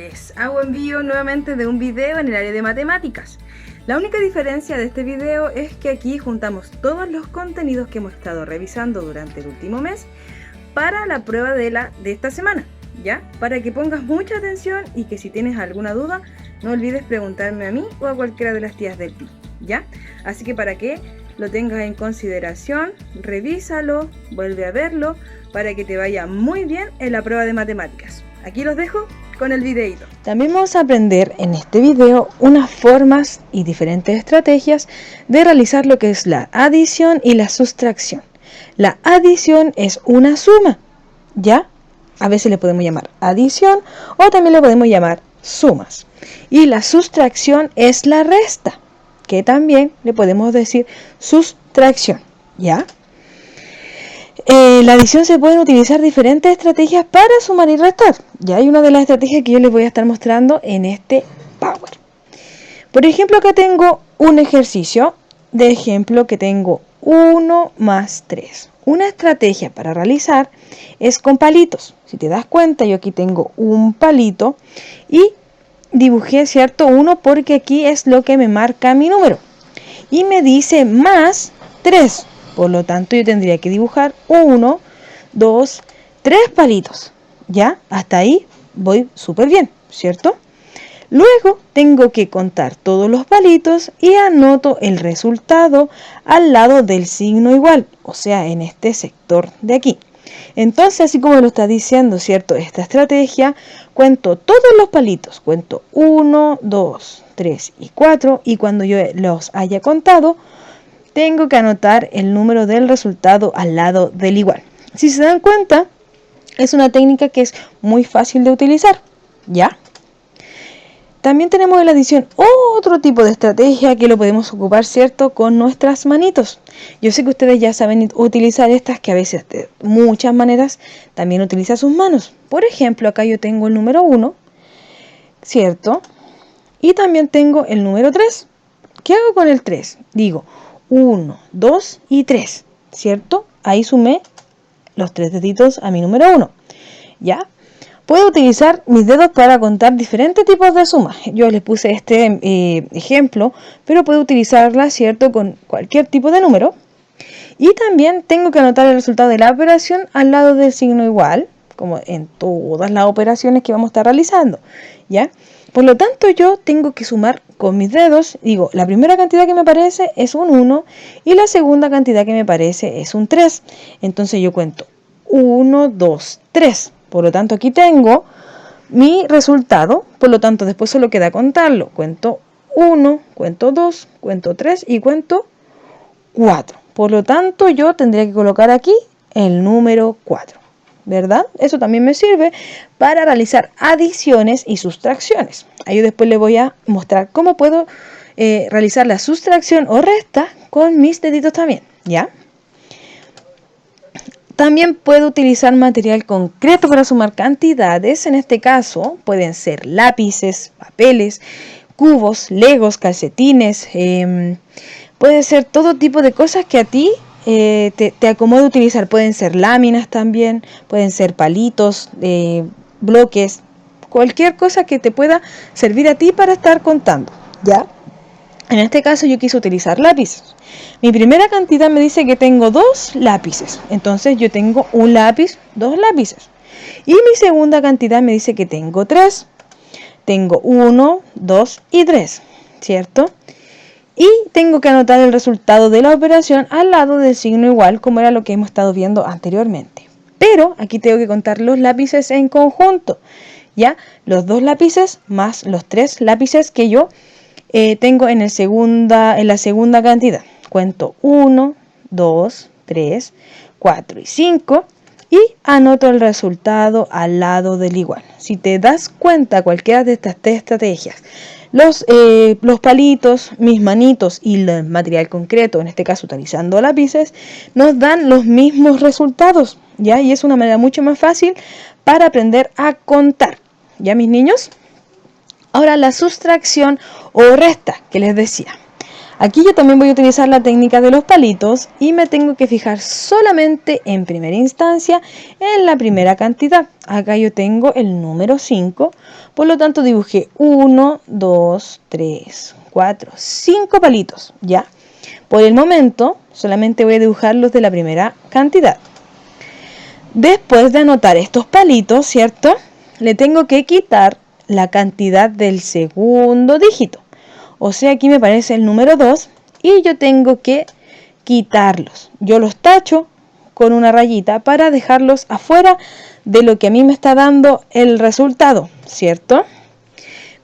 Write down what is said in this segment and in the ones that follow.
Les hago envío nuevamente de un video en el área de matemáticas. La única diferencia de este video es que aquí juntamos todos los contenidos que hemos estado revisando durante el último mes para la prueba de esta semana, ¿ya? Para que pongas mucha atención y que si tienes alguna duda no olvides preguntarme a mí o a cualquiera de las tías del PI, ¿ya? Así que para que lo tengas en consideración, revísalo, vuelve a verlo para que te vaya muy bien en la prueba de matemáticas. Aquí los dejo con el videito. También vamos a aprender en este video unas formas y diferentes estrategias de realizar lo que es la adición y la sustracción. La adición es una suma, ¿ya? A veces le podemos llamar adición o también le podemos llamar sumas. Y la sustracción es la resta, que también le podemos decir sustracción, ¿ya? La adición se pueden utilizar diferentes estrategias para sumar y restar. Ya hay una de las estrategias que yo les voy a estar mostrando en este Power. Por ejemplo, acá tengo un ejercicio de ejemplo que tengo 1 más 3. Una estrategia para realizar es con palitos. Si te das cuenta, yo aquí tengo un palito y dibujé, ¿cierto? 1 porque aquí es lo que me marca mi número. Y me dice más 3. Por lo tanto, yo tendría que dibujar 1, 2, 3 palitos. ¿Ya? Hasta ahí voy súper bien, ¿cierto? Luego tengo que contar todos los palitos y anoto el resultado al lado del signo igual, o sea, en este sector de aquí. Entonces, así como lo está diciendo, ¿cierto? Esta estrategia, cuento todos los palitos, cuento 1, 2, 3 y 4, y cuando yo los haya contado, tengo que anotar el número del resultado al lado del igual. Si se dan cuenta, es una técnica que es muy fácil de utilizar, ¿ya? También tenemos en la adición otro tipo de estrategia que lo podemos ocupar, ¿cierto? Con nuestras manitos. Yo sé que ustedes ya saben utilizar estas, que a veces de muchas maneras también utiliza sus manos. Por ejemplo, acá yo tengo el número 1, ¿cierto? Y también tengo el número 3. ¿Qué hago con el 3? Digo 1, 2 y 3, ¿cierto? Ahí sumé los 3 deditos a mi número 1, ¿ya? Puedo utilizar mis dedos para contar diferentes tipos de sumas. Yo les puse este ejemplo, pero puedo utilizarla, ¿cierto?, con cualquier tipo de número. Y también tengo que anotar el resultado de la operación al lado del signo igual, como en todas las operaciones que vamos a estar realizando, ¿ya? Por lo tanto, yo tengo que sumar con mis dedos. Digo, la primera cantidad que me parece es un 1 y la segunda cantidad que me parece es un 3. Entonces yo cuento 1, 2, 3. Por lo tanto, aquí tengo mi resultado. Por lo tanto, después solo queda contarlo. Cuento 1, cuento 2, cuento 3 y cuento 4. Por lo tanto, yo tendría que colocar aquí el número 4. ¿Verdad? Eso también me sirve para realizar adiciones y sustracciones. Ahí después les voy a mostrar cómo puedo realizar la sustracción o resta con mis deditos también, ¿ya? También puedo utilizar material concreto para sumar cantidades. En este caso pueden ser lápices, papeles, cubos, legos, calcetines. Puede ser todo tipo de cosas que a ti te acomode utilizar. Pueden ser láminas también, pueden ser palitos, bloques, cualquier cosa que te pueda servir a ti para estar contando, ¿ya? En este caso yo quise utilizar lápices. Mi primera cantidad me dice que tengo 2 lápices. Entonces yo tengo un lápiz, 2 lápices. Y mi segunda cantidad me dice que tengo 3. Tengo 1, 2 y 3, ¿cierto? Y tengo que anotar el resultado de la operación al lado del signo igual, como era lo que hemos estado viendo anteriormente. Pero aquí tengo que contar los lápices en conjunto, ¿ya? Los 2 lápices más los 3 lápices que yo tengo en la segunda cantidad. Cuento 1, 2, 3, 4 y 5 y anoto el resultado al lado del igual. Si te das cuenta, cualquiera de estas 3 estrategias, los palitos, mis manitos y el material concreto, en este caso utilizando lápices, nos dan los mismos resultados, ¿ya? Y es una manera mucho más fácil para aprender a contar, ¿ya, mis niños? Ahora la sustracción o resta que les decía. Aquí yo también voy a utilizar la técnica de los palitos y me tengo que fijar solamente en primera instancia en la primera cantidad. Acá yo tengo el número 5, por lo tanto dibujé 1, 2, 3, 4, 5 palitos, ¿ya? Por el momento solamente voy a dibujar los de la primera cantidad. Después de anotar estos palitos, ¿cierto? Le tengo que quitar la cantidad del segundo dígito. O sea, aquí me aparece el número 2 y yo tengo que quitarlos. Yo los tacho con una rayita para dejarlos afuera de lo que a mí me está dando el resultado, ¿cierto?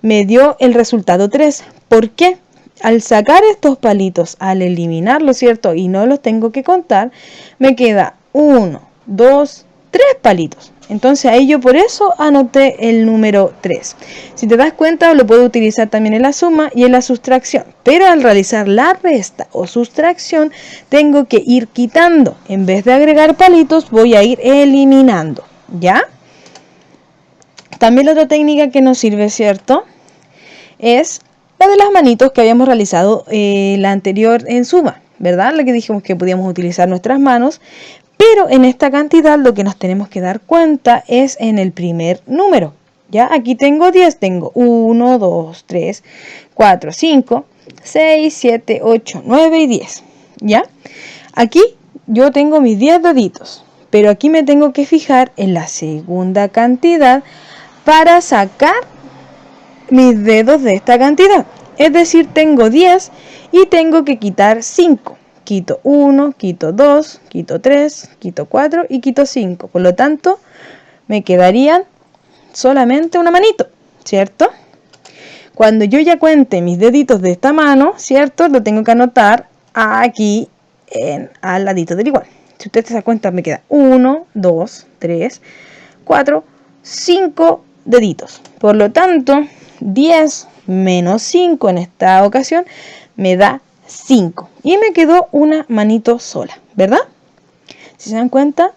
Me dio el resultado 3. ¿Por qué? Al sacar estos palitos, al eliminarlos, ¿cierto? Y no los tengo que contar, me queda 1, 2, 3 palitos. Entonces ahí yo por eso anoté el número 3. Si te das cuenta, lo puedo utilizar también en la suma y en la sustracción. Pero al realizar la resta o sustracción, tengo que ir quitando. En vez de agregar palitos, voy a ir eliminando. ¿Ya? También la otra técnica que nos sirve, ¿cierto?, es la de las manitos que habíamos realizado la anterior en suma, ¿verdad? La que dijimos que podíamos utilizar nuestras manos, pero en esta cantidad lo que nos tenemos que dar cuenta es en el primer número. ¿Ya? Aquí tengo 10, tengo 1, 2, 3, 4, 5, 6, 7, 8, 9 y 10. ¿Ya? Aquí yo tengo mis 10 deditos, pero aquí me tengo que fijar en la segunda cantidad para sacar mis dedos de esta cantidad. Es decir, tengo 10 y tengo que quitar 5. Quito 1, quito 2, quito 3, quito 4 y quito 5. Por lo tanto, me quedarían solamente una manito, ¿cierto? Cuando yo ya cuente mis deditos de esta mano, ¿cierto? Lo tengo que anotar aquí al ladito del igual. Si usted se da cuenta, me queda 1, 2, 3, 4, 5 deditos. Por lo tanto, 10 menos 5 en esta ocasión me da 5. Y me quedó una manito sola, ¿verdad? Si se dan cuenta,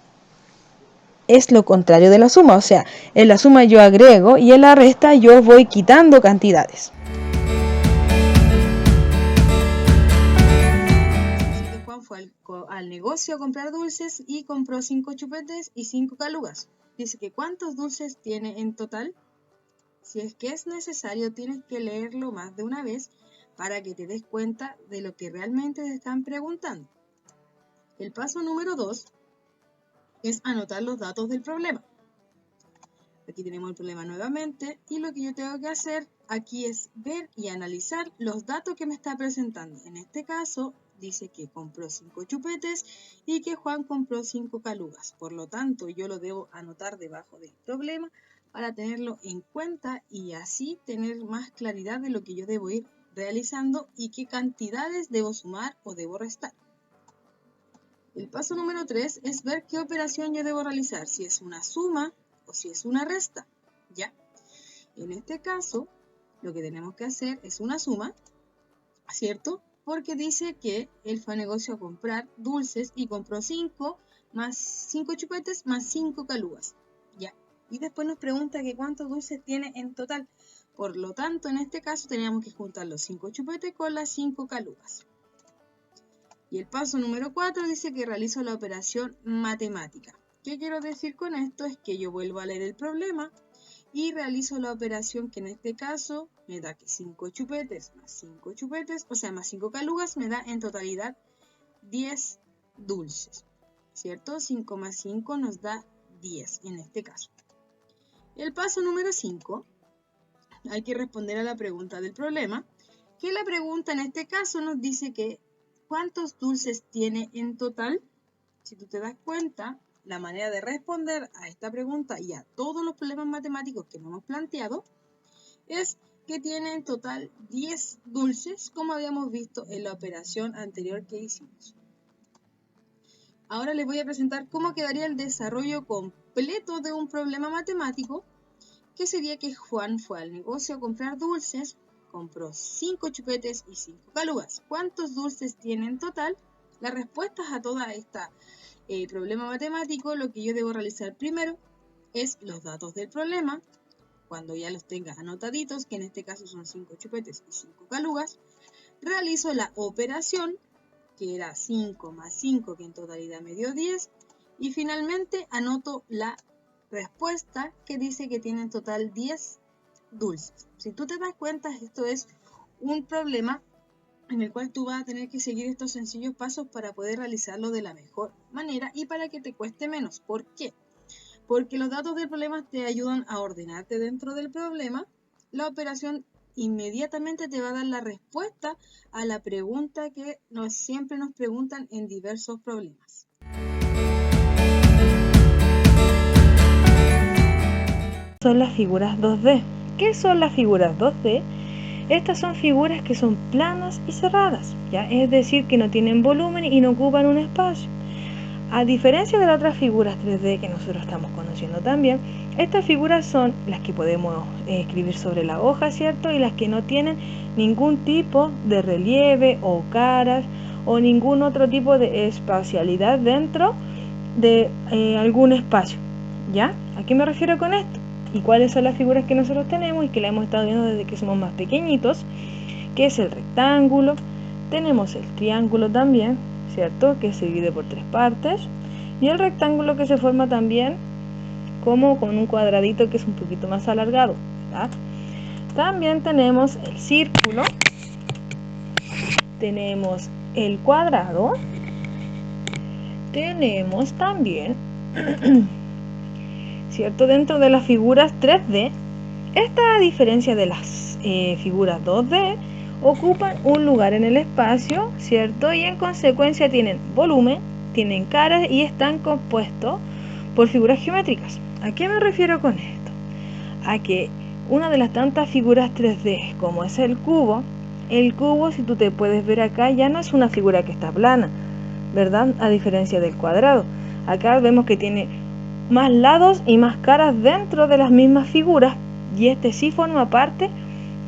es lo contrario de la suma. O sea, en la suma yo agrego y en la resta yo voy quitando cantidades. Juan fue al negocio a comprar dulces y compró 5 chupetes y 5 calugas. Dice que ¿cuántos dulces tiene en total? Si es que es necesario, tienes que leerlo más de una vez para que te des cuenta de lo que realmente te están preguntando. El paso número 2 es anotar los datos del problema. Aquí tenemos el problema nuevamente y lo que yo tengo que hacer aquí es ver y analizar los datos que me está presentando. En este caso dice que compró 5 chupetes y que Juan compró 5 calugas. Por lo tanto, yo lo debo anotar debajo del problema para tenerlo en cuenta y así tener más claridad de lo que yo debo ir realizando y qué cantidades debo sumar o debo restar. El paso número 3 es ver qué operación yo debo realizar, si es una suma o si es una resta, ¿ya? En este caso, lo que tenemos que hacer es una suma, ¿cierto? Porque dice que él fue a negocio a comprar dulces y compró 5 más 5 chupetes más 5 calugas, ¿ya? Y después nos pregunta que cuántos dulces tiene en total. Por lo tanto, en este caso teníamos que juntar los 5 chupetes con las 5 calugas. Y el paso número 4 dice que realizo la operación matemática. ¿Qué quiero decir con esto? Es que yo vuelvo a leer el problema y realizo la operación que en este caso me da que 5 chupetes más 5 chupetes, o sea, más 5 calugas, me da en totalidad 10 dulces, ¿cierto? 5 más 5 nos da 10 en este caso. El paso número 5, hay que responder a la pregunta del problema, que la pregunta en este caso nos dice que ¿cuántos dulces tiene en total? Si tú te das cuenta, la manera de responder a esta pregunta y a todos los problemas matemáticos que nos hemos planteado es que tiene en total 10 dulces, como habíamos visto en la operación anterior que hicimos. Ahora les voy a presentar cómo quedaría el desarrollo completo de un problema matemático, que sería que Juan fue al negocio a comprar dulces, compró 5 chupetes y 5 calugas. ¿Cuántos dulces tiene en total? Las respuestas a toda esta problema matemático, lo que yo debo realizar primero es los datos del problema, cuando ya los tenga anotaditos, que en este caso son 5 chupetes y 5 calugas, realizo la operación, que era 5 más 5, que en totalidad me dio 10, y finalmente anoto la respuesta que dice que tiene en total 10 dulces. Si tú te das cuenta, esto es un problema en el cual tú vas a tener que seguir estos sencillos pasos para poder realizarlo de la mejor manera y para que te cueste menos. ¿Por qué? Porque los datos del problema te ayudan a ordenarte dentro del problema. La operación inmediatamente te va a dar la respuesta a la pregunta que siempre nos preguntan en diversos problemas. Son las figuras 2D. ¿Qué son las figuras 2D? Estas son figuras que son planas y cerradas, ¿ya? Es decir, que no tienen volumen y no ocupan un espacio. A diferencia de las otras figuras 3D que nosotros estamos conociendo también, estas figuras son las que podemos escribir sobre la hoja, ¿cierto? Y las que no tienen ningún tipo de relieve o caras o ningún otro tipo de espacialidad dentro de algún espacio, ¿ya? ¿A qué me refiero con esto? ¿Y cuáles son las figuras que nosotros tenemos y que la hemos estado viendo desde que somos más pequeñitos? Que es el rectángulo, tenemos el triángulo también, ¿cierto? Que se divide por 3 partes, y el rectángulo que se forma también como con un cuadradito que es un poquito más alargado, ¿verdad? También tenemos el círculo, tenemos el cuadrado, tenemos también ¿cierto? Dentro de las figuras 3D, esta, a diferencia de las figuras 2D, ocupan un lugar en el espacio, ¿cierto? Y en consecuencia tienen volumen, tienen caras y están compuestos por figuras geométricas. ¿A qué me refiero con esto? A que una de las tantas figuras 3D como es el cubo, si tú te puedes ver acá, ya no es una figura que está plana, ¿verdad? A diferencia del cuadrado. Acá vemos que tiene más lados y más caras dentro de las mismas figuras, y este sí forma parte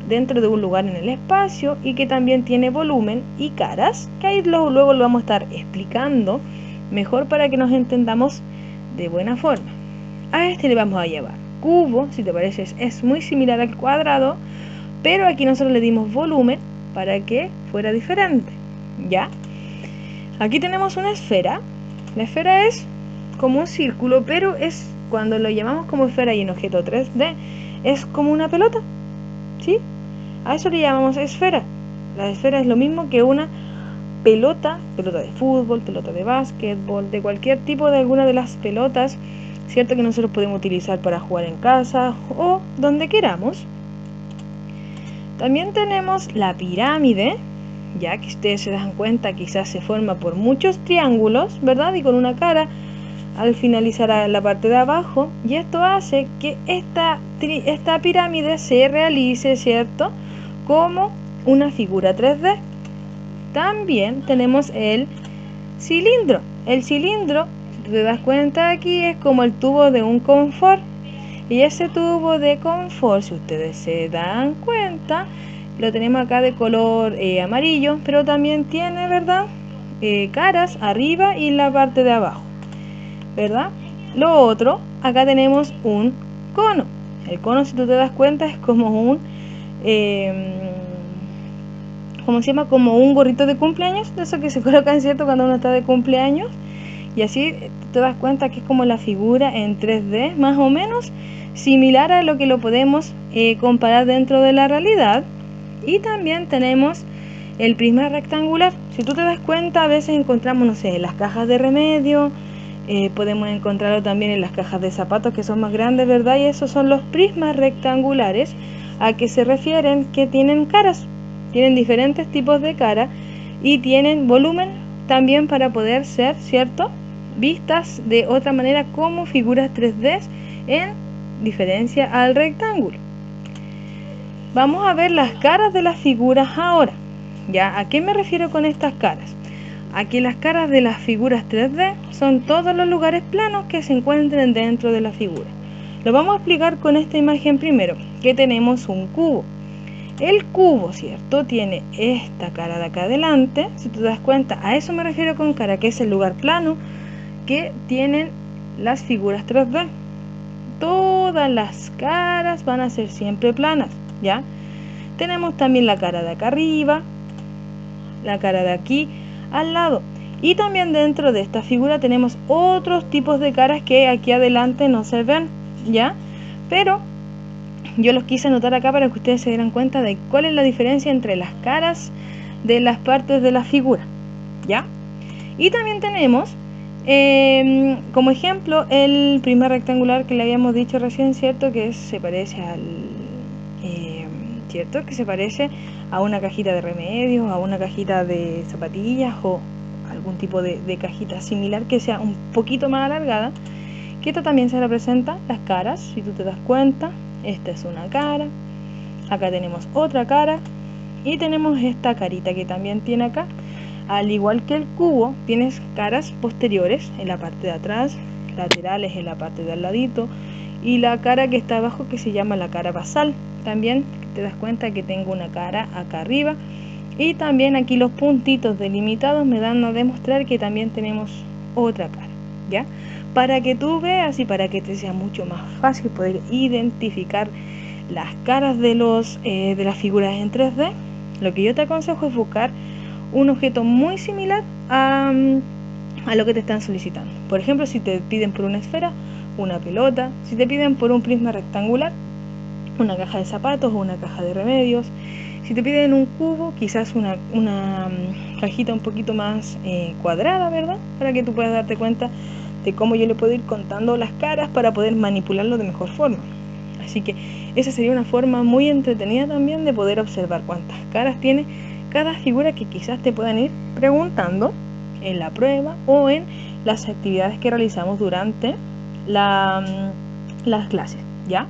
dentro de un lugar en el espacio y que también tiene volumen y caras, que ahí luego lo vamos a estar explicando mejor para que nos entendamos de buena forma. A este le vamos a llamar cubo, si te parece es muy similar al cuadrado, pero aquí nosotros le dimos volumen para que fuera diferente, ¿ya? Aquí tenemos una esfera. La esfera es como un círculo, pero es cuando lo llamamos como esfera y en objeto 3D es como una pelota, ¿sí? A eso le llamamos esfera. La esfera es lo mismo que una pelota de fútbol, pelota de básquetbol, de cualquier tipo de alguna de las pelotas, ¿cierto? Que nosotros podemos utilizar para jugar en casa o donde queramos. También tenemos la pirámide, ya que ustedes se dan cuenta, quizás se forma por muchos triángulos, ¿verdad? Y con una cara al finalizar la parte de abajo, y esto hace que esta pirámide se realice, ¿cierto?, como una figura 3D. También tenemos el cilindro. El cilindro, si te das cuenta aquí, es como el tubo de un confort, y ese tubo de confort, si ustedes se dan cuenta, lo tenemos acá de color amarillo, pero también tiene, ¿verdad?, caras arriba y en la parte de abajo, ¿verdad? Lo otro, acá tenemos un cono. El cono, si tú te das cuenta, es como un ¿cómo se llama? Como un gorrito de cumpleaños, de eso que se colocan, ¿cierto?, cuando uno está de cumpleaños. Y así te das cuenta que es como la figura en 3D, más o menos similar a lo que lo podemos comparar dentro de la realidad. Y también tenemos el prisma rectangular. Si tú te das cuenta, a veces encontramos, no sé, en las cajas de remedio, podemos encontrarlo también en las cajas de zapatos que son más grandes, ¿verdad? Y esos son los prismas rectangulares a que se refieren, que tienen caras, tienen diferentes tipos de cara y tienen volumen también para poder ser, ¿cierto?, vistas de otra manera como figuras 3D en diferencia al rectángulo. Vamos a ver las caras de las figuras ahora. ¿Ya? ¿A qué me refiero con estas caras? Aquí las caras de las figuras 3D son todos los lugares planos que se encuentren dentro de la figura. Lo vamos a explicar con esta imagen primero, que tenemos un cubo. El cubo, ¿cierto?, tiene esta cara de acá adelante. Si tú te das cuenta, a eso me refiero con cara, que es el lugar plano que tienen las figuras 3D. Todas las caras van a ser siempre planas, ¿ya? Tenemos también la cara de acá arriba, la cara de aquí al lado. Y también dentro de esta figura tenemos otros tipos de caras que aquí adelante no se ven, ¿ya? Pero yo los quise anotar acá para que ustedes se dieran cuenta de cuál es la diferencia entre las caras de las partes de la figura, ¿ya? Y también tenemos como ejemplo el primer rectangular que le habíamos dicho recién, ¿cierto? Que se parece al... ¿cierto? Que se parece a una cajita de remedios, a una cajita de zapatillas o algún tipo de cajita similar que sea un poquito más alargada, que esto también se representa las caras. Si tú te das cuenta, esta es una cara, acá tenemos otra cara y tenemos esta carita que también tiene acá. Al igual que el cubo, tienes caras posteriores en la parte de atrás, laterales en la parte de al ladito, y la cara que está abajo que se llama la cara basal. También te das cuenta que tengo una cara acá arriba, y también aquí los puntitos delimitados me dan a demostrar que también tenemos otra cara, ¿ya? Para que tú veas y para que te sea mucho más fácil poder identificar las caras de las figuras en 3D, lo que yo te aconsejo es buscar un objeto muy similar a lo que te están solicitando. Por ejemplo, si te piden por una esfera, una pelota. Si te piden por un prisma rectangular, una caja de zapatos o una caja de remedios. Si te piden un cubo, quizás una cajita un poquito más cuadrada, ¿verdad? Para que tú puedas darte cuenta de cómo yo le puedo ir contando las caras para poder manipularlo de mejor forma. Así que esa sería una forma muy entretenida también de poder observar cuántas caras tiene cada figura que quizás te puedan ir preguntando en la prueba o en las actividades que realizamos durante las clases, ¿ya?